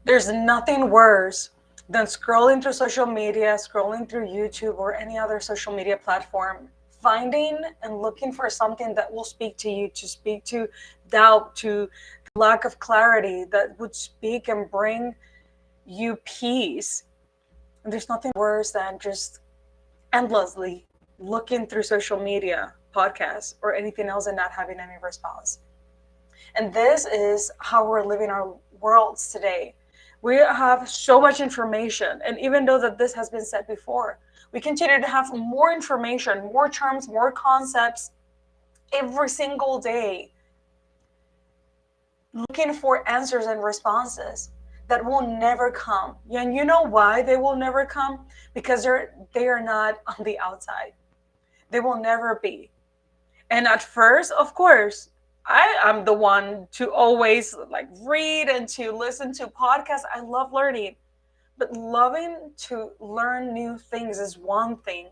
There's nothing worse than scrolling through social media, scrolling through YouTube or any other social media platform, finding and looking for something that will speak to you, to speak to doubt, to the lack of clarity, that would speak and bring you peace. And there's nothing worse than just endlessly looking through social media, podcasts, or anything else and not having any response. And this is how we're living our worlds today. We have so much information, and even though that this has been said before, we continue to have more information, more terms, more concepts every single day, looking for answers and responses that will never come. And you know why they will never come? Because they are not on the outside. They will never be. And at first, of course, I am the one to always like read and to listen to podcasts. I love learning, but loving to learn new things is one thing.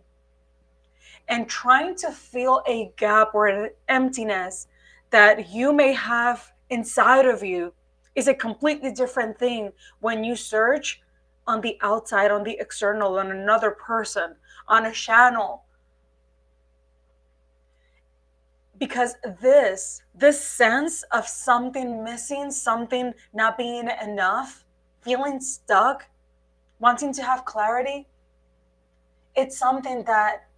And trying to fill a gap or an emptiness that you may have inside of you is a completely different thing when you search on the outside, on the external, on another person, on a channel. Because this sense of something missing, something not being enough, feeling stuck, wanting to have clarity, it's something that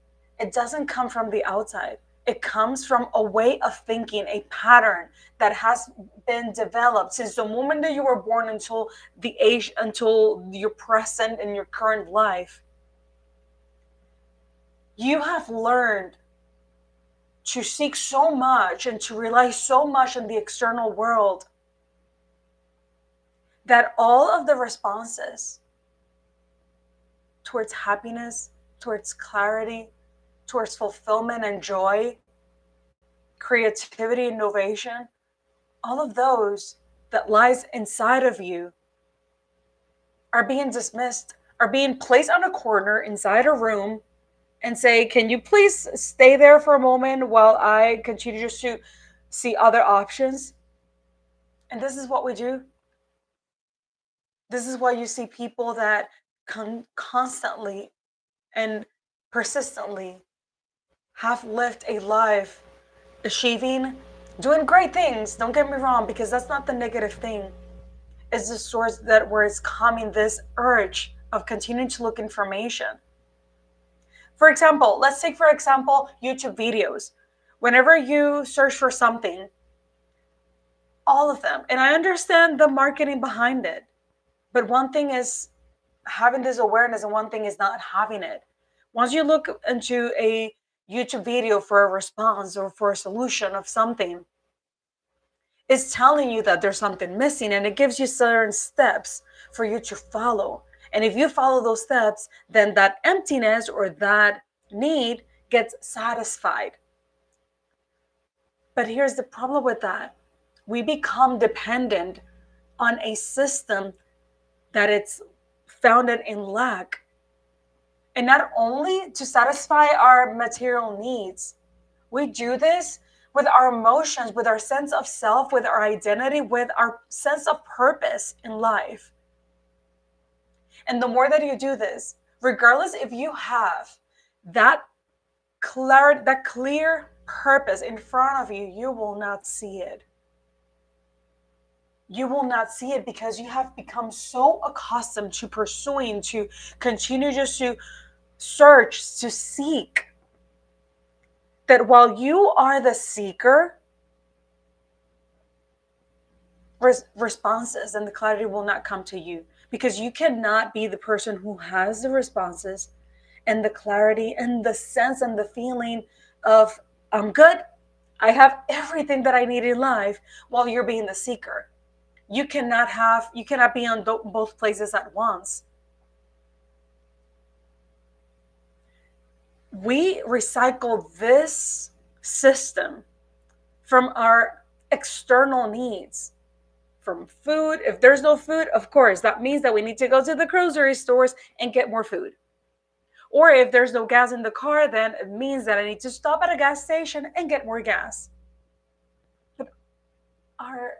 it doesn't come from the outside. It comes from a way of thinking, a pattern that has been developed since the moment that you were born until the age, until your present and your current life. You have learned to seek so much and to rely so much on the external world that all of the responses towards happiness, towards clarity, towards fulfillment and joy, creativity, innovation, all of those that lies inside of you are being dismissed, are being placed on a corner inside a room and say, can you please stay there for a moment while I continue just to see other options? And this is what we do. This is why you see people that constantly and persistently have lived a life achieving, doing great things. Don't get me wrong, because that's not the negative thing. It's the source that where it's coming this urge of continuing to look information. For example, let's take for example YouTube videos. Whenever you search for something, all of them, and I understand the marketing behind it, but one thing is having this awareness and one thing is not having it. Once you look into a YouTube video for a response or for a solution of something, it's telling you that there's something missing and it gives you certain steps for you to follow. And if you follow those steps, then that emptiness or that need gets satisfied. But here's the problem with that. We become dependent on a system that it's founded in lack. And not only to satisfy our material needs, we do this with our emotions, with our sense of self, with our identity, with our sense of purpose in life. And the more that you do this, regardless if you have that clear purpose in front of you, you will not see it. You will not see it because you have become so accustomed to pursuing, to continue just to search, to seek, that while you are the seeker, responses and the clarity will not come to you, because you cannot be the person who has the responses and the clarity and the sense and the feeling of I'm good, I have everything that I need in life, while you're being the seeker. You cannot be on both places at once. We recycle this system from our external needs, from food. If there's no food, of course, that means that we need to go to the grocery stores and get more food. Or if there's no gas in the car, then it means that I need to stop at a gas station and get more gas. But our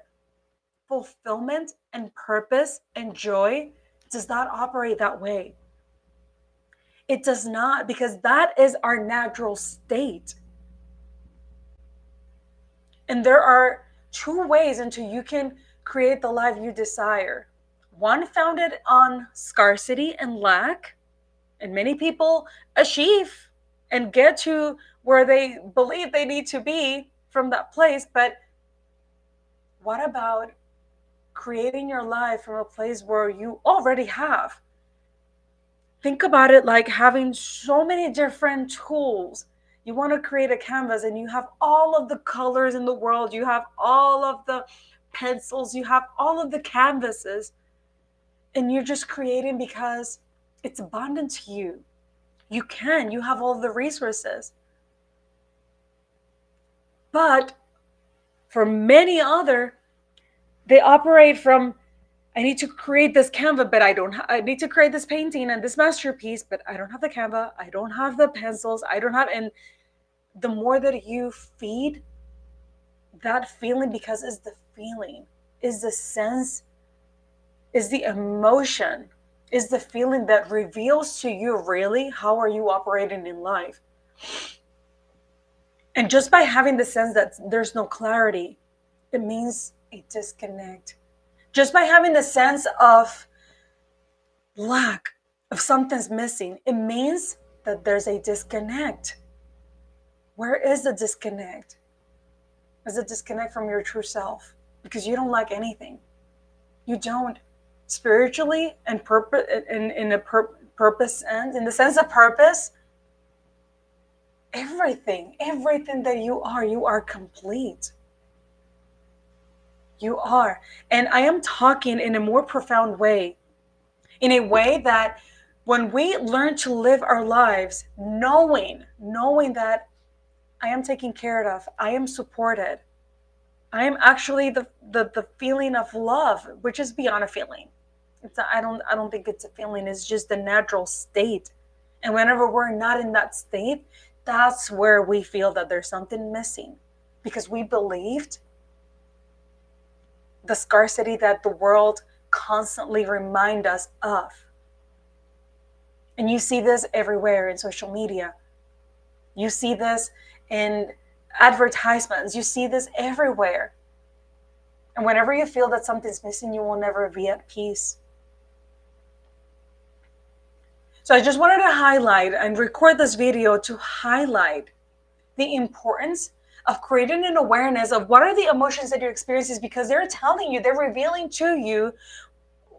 fulfillment and purpose and joy does not operate that way. It does not, because that is our natural state. And there are two ways into you can create the life you desire. One founded on scarcity and lack, and many people achieve and get to where they believe they need to be from that place. But what about creating your life from a place where you already have? Think about it like having so many different tools. You want to create a canvas and you have all of the colors in the world, you have all of the pencils, you have all of the canvases, and you're just creating because it's abundant to you. You have all the resources. But for many other, they operate from, I need to create this Canva, but I need to create this painting and this masterpiece, but I don't have the Canva, I don't have the pencils, and the more that you feed that feeling, because it's the feeling, is the sense, is the emotion, is the feeling that reveals to you really how are you operating in life. And just by having the sense that there's no clarity, it means a disconnect. Just by having the sense of lack, of something's missing, it means that there's a disconnect. Where is the disconnect? Is a disconnect from your true self, because you don't lack anything. You don't. Spiritually and purpose, in a purpose, and in the sense of purpose, everything that you are complete. You are. And I am talking in a more profound way, in a way that when we learn to live our lives knowing that I am taken care of, I am supported, I am actually the feeling of love, which is beyond a feeling. I don't think it's a feeling, it's just the natural state. And whenever we're not in that state, that's where we feel that there's something missing, because we believed the scarcity that the world constantly remind us of. And you see this everywhere in social media. You see this in advertisements. You see this everywhere. And whenever you feel that something's missing, you will never be at peace. So I just wanted to highlight and record this video to highlight the importance of creating an awareness of what are the emotions that you're experiencing, because they're telling you, they're revealing to you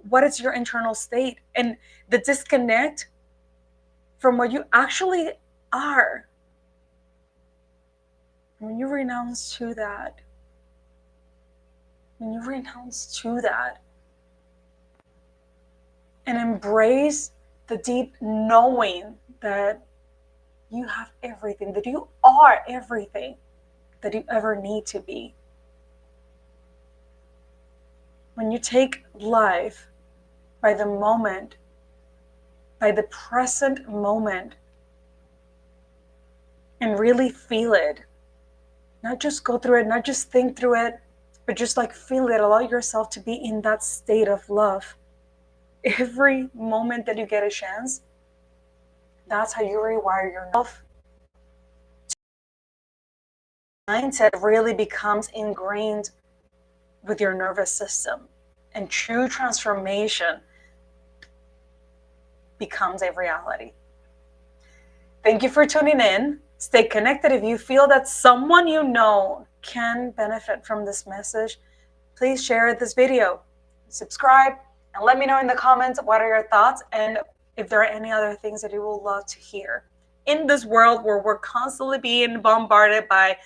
what is your internal state and the disconnect from what you actually are. When you renounce to that, and embrace the deep knowing that you have everything, that you are everything that you ever need to be. When you take life by the moment, by the present moment, and really feel it, not just go through it, not just think through it, but just like feel it, allow yourself to be in that state of love. Every moment that you get a chance, that's how you rewire yourself. Mindset really becomes ingrained with your nervous system, and true transformation becomes a reality. Thank you for tuning in. Stay connected. If you feel that someone you know can benefit from this message, please share this video, subscribe, and let me know in the comments what are your thoughts and if there are any other things that you would love to hear. In this world where we're constantly being bombarded by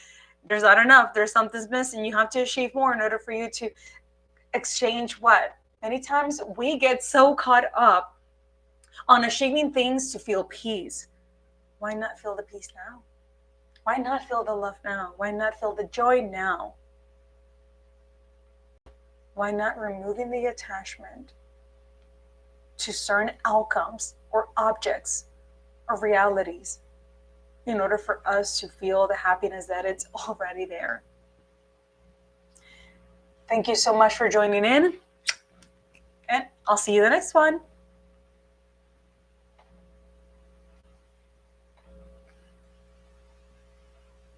there's not enough, there's something's missing, you have to achieve more in order for you to exchange what? Many times we get so caught up on achieving things to feel peace. Why not feel the peace now? Why not feel the love now? Why not feel the joy now? Why not removing the attachment to certain outcomes or objects or realities in order for us to feel the happiness that it's already there? Thank you so much for joining in, and I'll see you the next one.